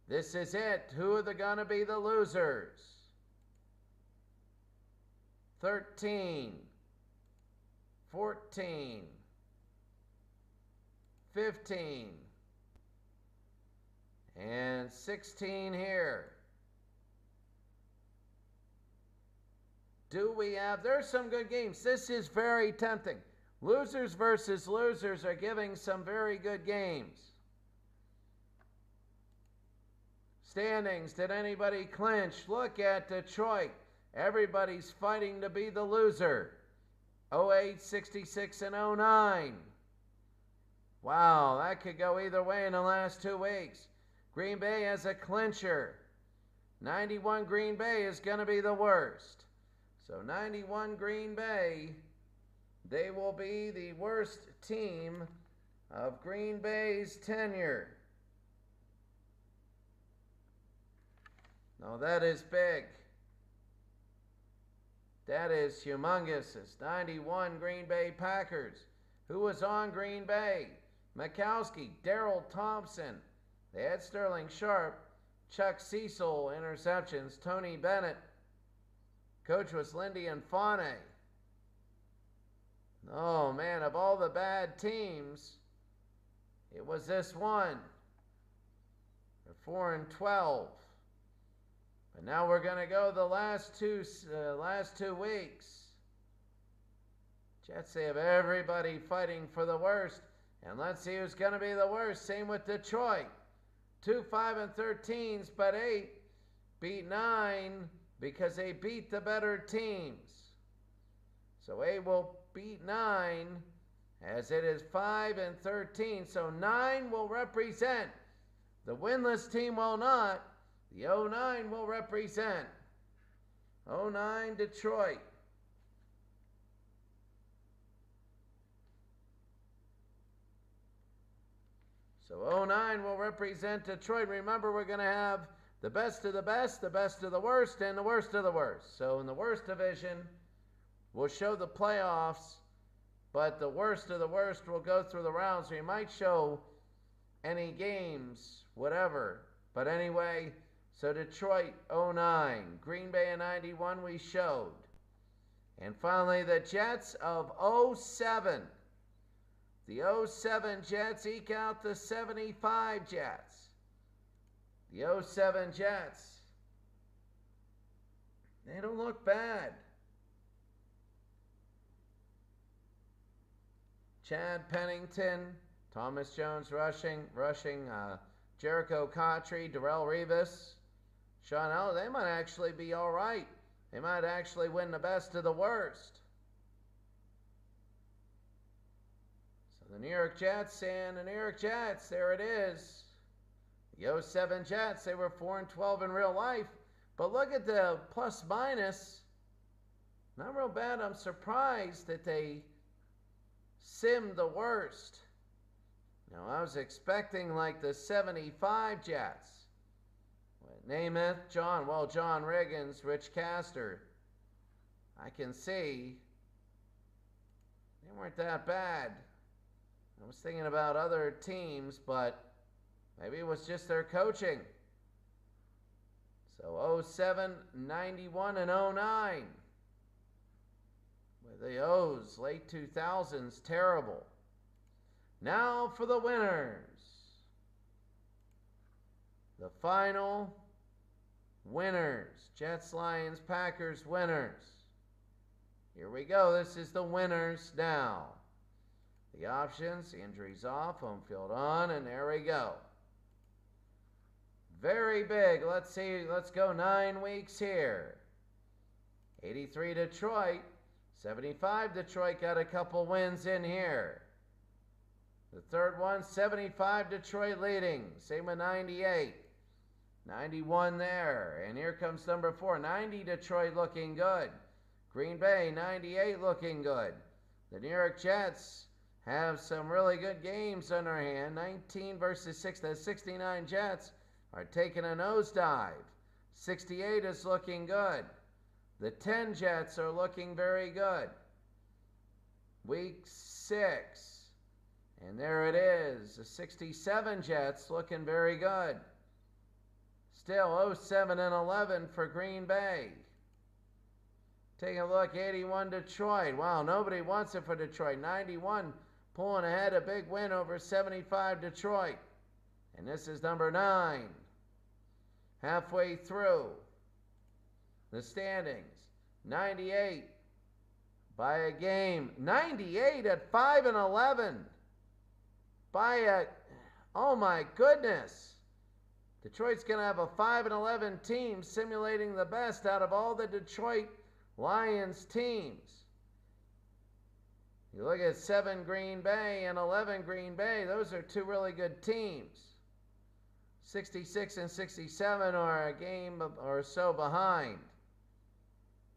This is it. Who are going to be the losers? 13, 14, 15, and 16 here. Do we have, there's some good games. This is very tempting. Losers versus losers are giving some very good games. Standings, did anybody clinch? Look at Detroit. Everybody's fighting to be the loser. 08, 66, and 09. Wow, that could go either way in the last 2 weeks. Green Bay has a clincher. 91 Green Bay is going to be the worst. So 91 Green Bay, they will be the worst team of Green Bay's tenure. Now that is big. That is humongous. It's 91 Green Bay Packers. Who was on Green Bay? Mikowski, Darrell Thompson. They had Sterling Sharp, Chuck Cecil, interceptions, Tony Bennett. Coach was Lindy and Fane. Oh man, of all the bad teams, it was this one. They're 4-12. But now we're going to go the last two weeks. Jets, they have everybody fighting for the worst. And let's see who's going to be the worst. Same with Detroit. 2 5-13s, but 8 beat 9 because they beat the better teams. So 8 will beat 9 as it is 5-13. So 9 will represent. The winless team will not. The 09 will represent 09 Detroit. So 09 will represent Detroit. Remember, we're going to have the best of the best, the best of the worst, and the worst of the worst. So in the worst division, we'll show the playoffs, but the worst of the worst will go through the rounds. So you might show any games, whatever. But anyway, so Detroit 09, Green Bay in 91 we showed. And finally the Jets of 07. The 07 Jets eke out the 75 Jets. The 07 Jets, they don't look bad. Chad Pennington, Thomas Jones rushing, Jericho Cottrey, Darrelle Revis, Sean Ellis, they might actually be all right. They might actually win the best of the worst. So the New York Jets and the New York Jets, there it is. The 07 Jets, they were 4-12 in real life. But look at the plus minus. Not real bad. I'm surprised that they simmed the worst. Now, I was expecting like the 75 Jets. Namath, John Riggins, Rich Castor. I can see they weren't that bad. I was thinking about other teams, but maybe it was just their coaching. So 07, 91, and 09. With the O's, late 2000s, terrible. Now for the winners. The final winners. Jets, Lions, Packers, winners. Here we go. This is the winners now. The options, injuries off, home field on, and there we go. Very big. Let's see. Let's go 9 weeks here. 83 Detroit. 75 Detroit got a couple wins in here. The third one, 75 Detroit leading. Same with 98. 91 there. And here comes number 4. 90 Detroit looking good. Green Bay, 98 looking good. The New York Jets have some really good games on their hand. 19 versus 6. The 69 Jets are taking a nosedive. 68 is looking good. The 10 Jets are looking very good. Week 6. And there it is. The 67 Jets looking very good. Still 07 and 11 for Green Bay. Take a look, 81 Detroit. Wow, nobody wants it for Detroit. 91 pulling ahead, a big win over 75 Detroit. And this is number 9. Halfway through the standings. 98 by a game. 98 at 5-11. Oh my goodness. Detroit's going to have a 5-11 team simulating the best out of all the Detroit Lions teams. You look at 7 Green Bay and 11 Green Bay. Those are two really good teams. 66 and 67 are a game or so behind.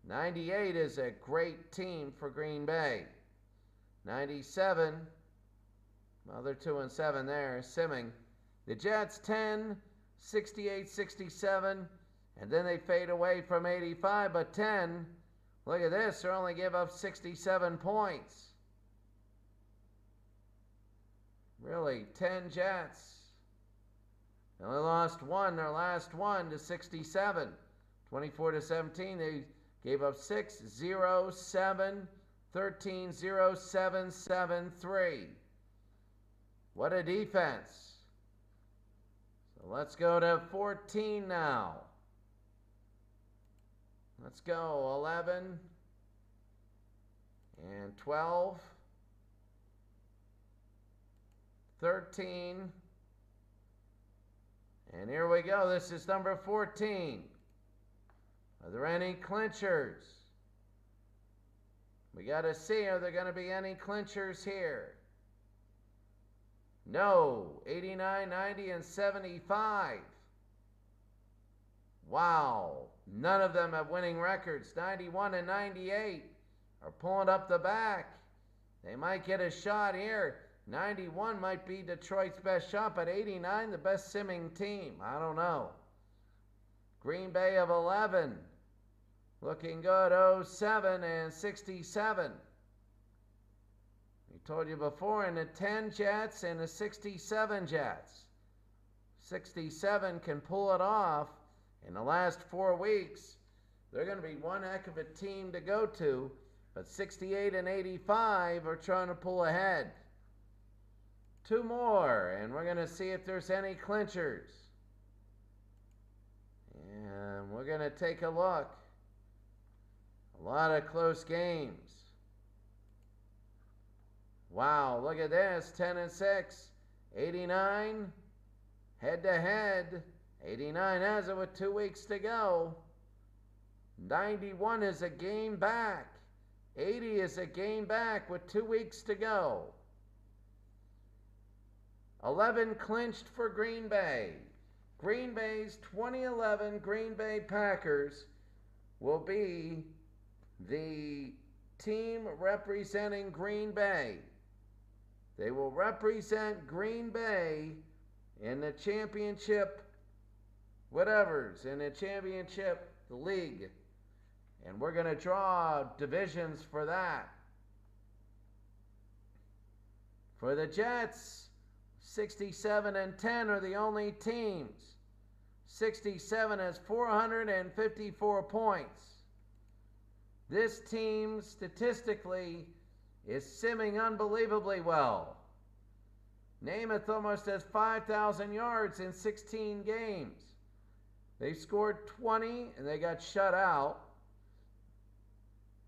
98 is a great team for Green Bay. 97, well, they're 2-7 there, simming. The Jets 10, 68, 67, and then they fade away from 85, but 10, look at this, they only give up 67 points. Really, 10 Jets. They only lost one, their last one, to 67. 24-17, they gave up 6, 0, 7, 13, 0, 7, 7, 3. What a defense. So let's go to 14 now. Let's go 11 and 12, 13, and here we go. This is number 14. Are there any clinchers? We got to see, are there going to be any clinchers here? No. 89, 90, and 75. Wow. None of them have winning records. 91 and 98 are pulling up the back. They might get a shot here. 91 might be Detroit's best shot, but 89 the best simming team. I don't know. Green Bay of 11. Looking good. 07 and 67. We told you before, in the 10 Jets and the 67 Jets. 67 can pull it off in the last 4 weeks. They're going to be one heck of a team to go to, but 68 and 85 are trying to pull ahead. 2 more, and we're going to see if there's any clinchers. And we're going to take a look. A lot of close games. Wow, look at this. 10 and 6. 89. Head to head. 89 has it with 2 weeks to go. 91 is a game back. 80 is a game back with 2 weeks to go. 11 clinched for Green Bay. Green Bay's 2011 Green Bay Packers will be the team representing Green Bay. They will represent Green Bay in the championship, whatever's in the championship league. And we're going to draw divisions for that. For the Jets, 67 and 10 are the only teams. 67 has 454 points. This team statistically is simming unbelievably well. Namath almost has 5,000 yards in 16 games. They scored 20 and they got shut out.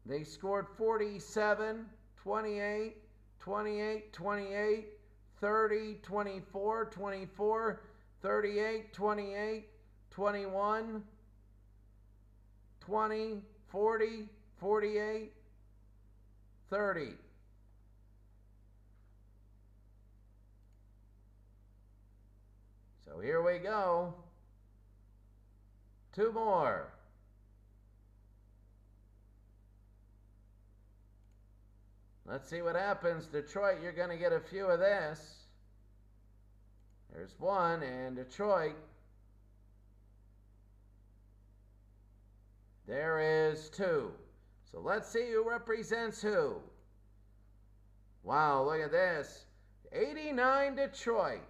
They scored 47, 28, 28, 28, 30, 24, 24, 38, 28, 21, 20, 40, 48, 30. So here we go. 2 more. Let's see what happens. Detroit, you're going to get a few of this. There's 1, and Detroit. There is 2. So let's see who represents who. Wow, look at this. 89 Detroit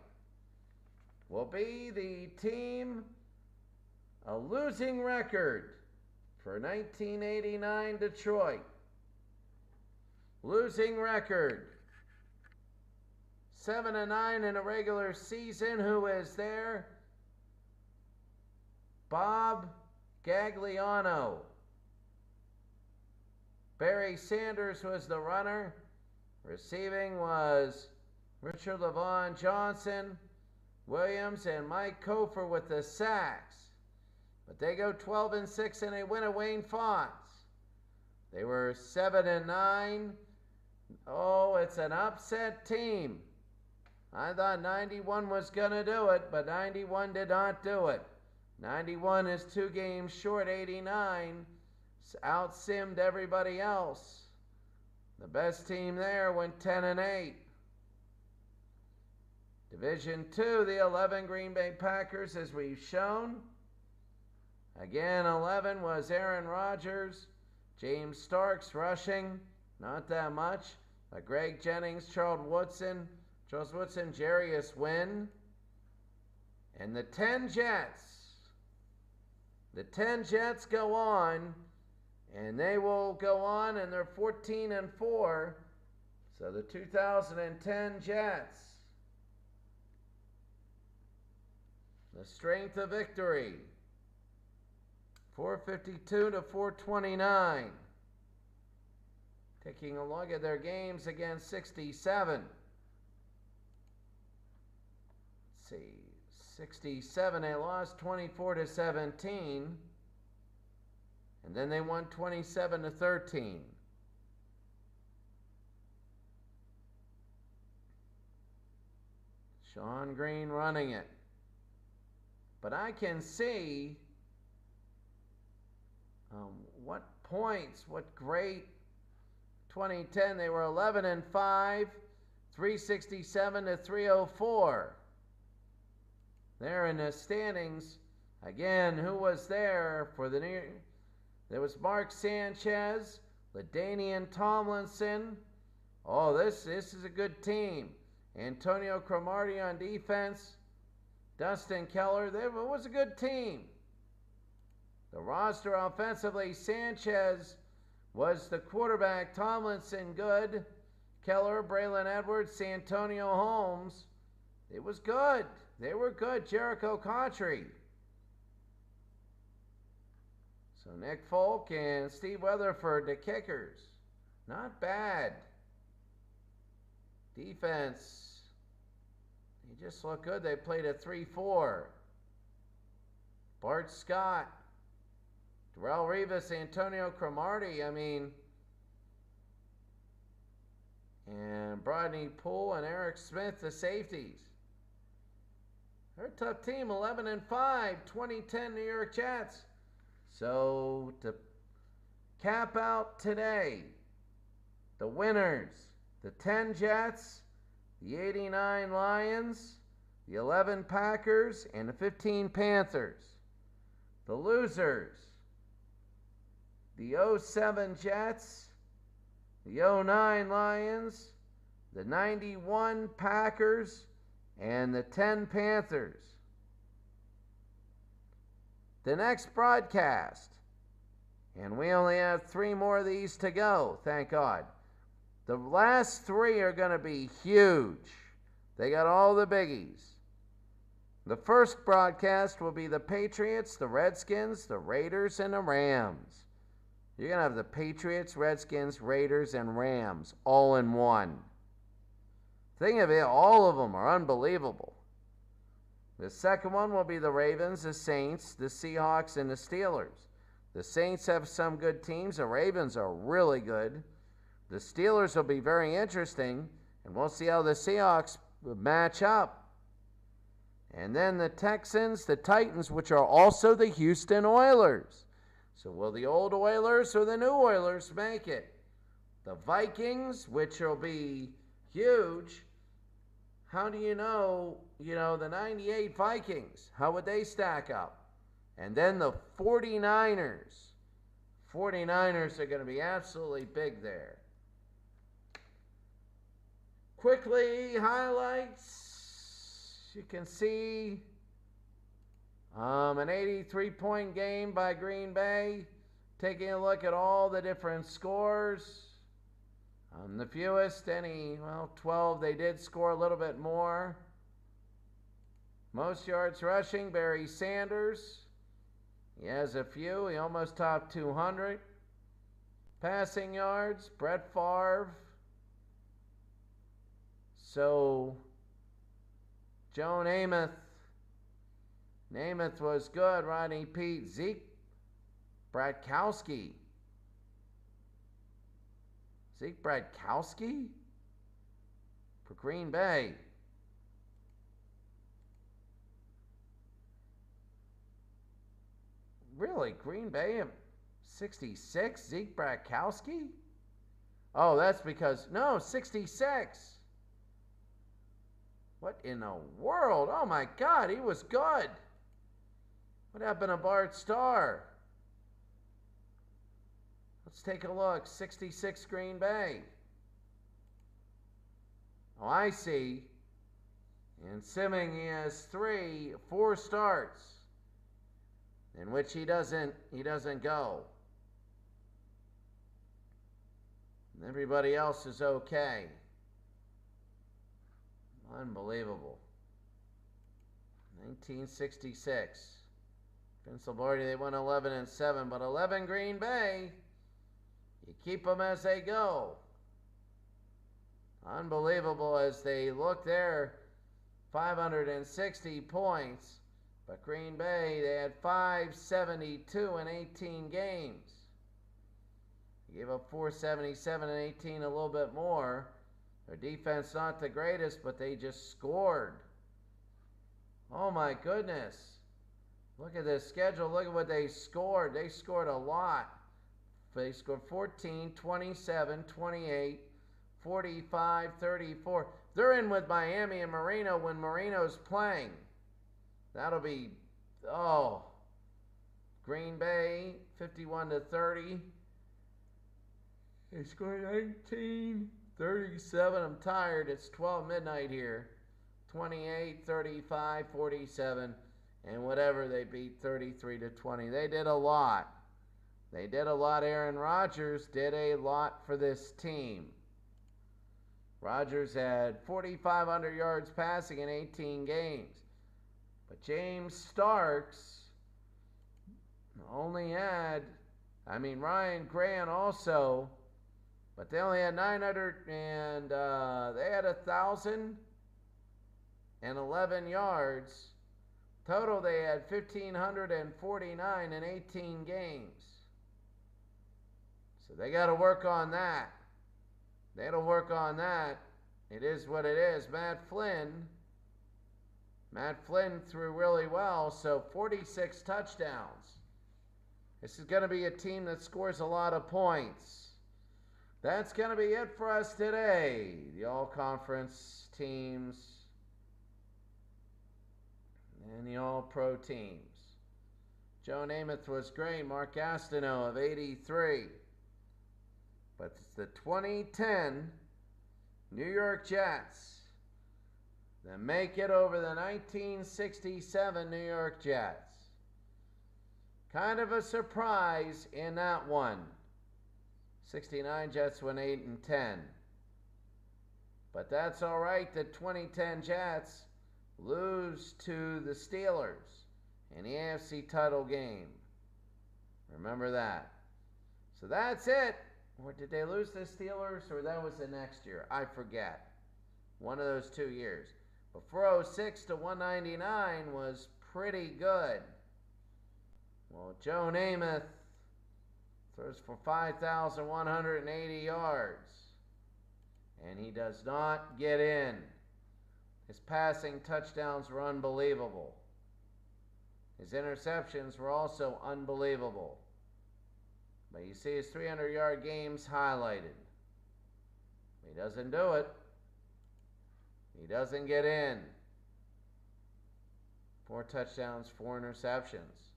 will be the team, a losing record for 1989 Detroit. Losing record. 7-9 in a regular season. Who is there? Bob Gagliano. Barry Sanders was the runner. Receiving was Richard LaVon Johnson, Williams, and Mike Kofor with the sacks. But they go 12-6 and they win at Wayne Fonts. They were 7-9. Oh, it's an upset team. I thought 91 was going to do it, but 91 did not do it. 91 is 2 games short. 89 out-simmed everybody else. The best team there went 10-8. Division 2, the 11 Green Bay Packers, as we've shown. Again, 11 was Aaron Rodgers, James Starks rushing, not that much. Greg Jennings, Charles Woodson, Jarius Wynn. And the 10 Jets. The 10 Jets go on, and they will go on, and they're 14-4. So the 2010 Jets. The strength of victory. 452 to 429. Taking a look at their games against 67. Let's see. 67, they lost 24-17. And then they won 27-13. Sean Green running it. But I can see what points, what great 2010. They were 11-5, 367 to 304. There in the standings. Again, who was there for the New? There was Mark Sanchez, LaDainian Tomlinson. Oh, this is a good team. Antonio Cromartie on defense. Dustin Keller. It was a good team. The roster offensively, Sanchez was the quarterback. Tomlinson, good. Keller, Braylon Edwards, Santonio Holmes. It was good. They were good. Jericho Contry. So Nick Folk and Steve Weatherford, the kickers. Not bad. Defense. They just look good. They played a 3-4. Bart Scott. Darrell Rivas, Antonio Cromartie, and Brodney Poole and Eric Smith, the safeties. They're a tough team, 11-5, 2010 New York Jets. So to cap out today, the winners, the 10 Jets, the 89 Lions, the 11 Packers, and the 15 Panthers. The losers, the 07 Jets, the 09 Lions, the 91 Packers, and the 10 Panthers. The next broadcast, and we only have 3 more of these to go, thank God. The last 3 are going to be huge. They got all the biggies. The first broadcast will be the Patriots, the Redskins, the Raiders, and the Rams. You're going to have the Patriots, Redskins, Raiders, and Rams all in one. Think of it, all of them are unbelievable. The second one will be the Ravens, the Saints, the Seahawks, and the Steelers. The Saints have some good teams. The Ravens are really good. The Steelers will be very interesting, and we'll see how the Seahawks match up. And then the Texans, the Titans, which are also the Houston Oilers. So will the old Oilers or the new Oilers make it? The Vikings, which will be huge. How do you know, the 98 Vikings, how would they stack up? And then the 49ers. 49ers are going to be absolutely big there. Quickly, highlights. You can see an 83-point game by Green Bay. Taking a look at all the different scores. The fewest, 12. They did score a little bit more. Most yards rushing, Barry Sanders. He has a few. He almost topped 200. Passing yards, Brett Favre. So, Joe Namath. Namath was good. Rodney Pete. Zeke Bradkowski. Zeke Bradkowski? For Green Bay. Really? Green Bay 66? Zeke Bradkowski? Oh, that's because, no, 66. What in the world? Oh my God, he was good. What happened to Bart Starr? Let's take a look. 66 Green Bay. Oh, I see. In Simming, he has 4 starts in which he doesn't go. And everybody else is okay. Unbelievable. 1966. Vince Lombardi, they went 11-7, but 11 Green Bay. You keep them as they go. Unbelievable as they look there. 560 points. But Green Bay, they had 572 in 18 games. They gave up 477 in 18, a little bit more. Their defense not the greatest, but they just scored. Oh my goodness. Look at this schedule. Look at what they scored. They scored a lot. They scored 14, 27, 28, 45, 34. They're in with Miami and Marino when Marino's playing. That'll be, Green Bay, 51-30. They scored 19, 37. I'm tired. It's 12 midnight here. 28, 35, 47, and whatever they beat 33-20. They did a lot. They did a lot. Aaron Rodgers did a lot for this team. Rodgers had 4,500 yards passing in 18 games. But James Starks only had, Ryan Grant also, but they only had 900 and they had 1,011 yards. Total, they had 1,549 in 18 games. So they got to work on that. They got to work on that. It is what it is. Matt Flynn threw really well, so 46 touchdowns. This is going to be a team that scores a lot of points. That's going to be it for us today. The all-conference teams and the all-pro teams. Joe Namath was great. Mark Gastineau of 83. But it's the 2010 New York Jets that make it over the 1967 New York Jets. Kind of a surprise in that one. 69 Jets went 8-10. But that's all right. The 2010 Jets lose to the Steelers in the AFC title game. Remember that. So that's it. Or did they lose the Steelers, or that was the next year? I forget. One of those 2 years. But 406 to 199 was pretty good. Well, Joe Namath throws for 5,180 yards. And he does not get in. His passing touchdowns were unbelievable. His interceptions were also unbelievable. But you see his 300-yard games highlighted. He doesn't do it. He doesn't get in. 4 touchdowns, 4 interceptions.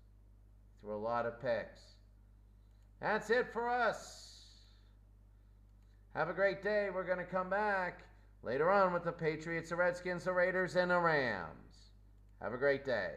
Threw a lot of picks. That's it for us. Have a great day. We're going to come back later on with the Patriots, the Redskins, the Raiders, and the Rams. Have a great day.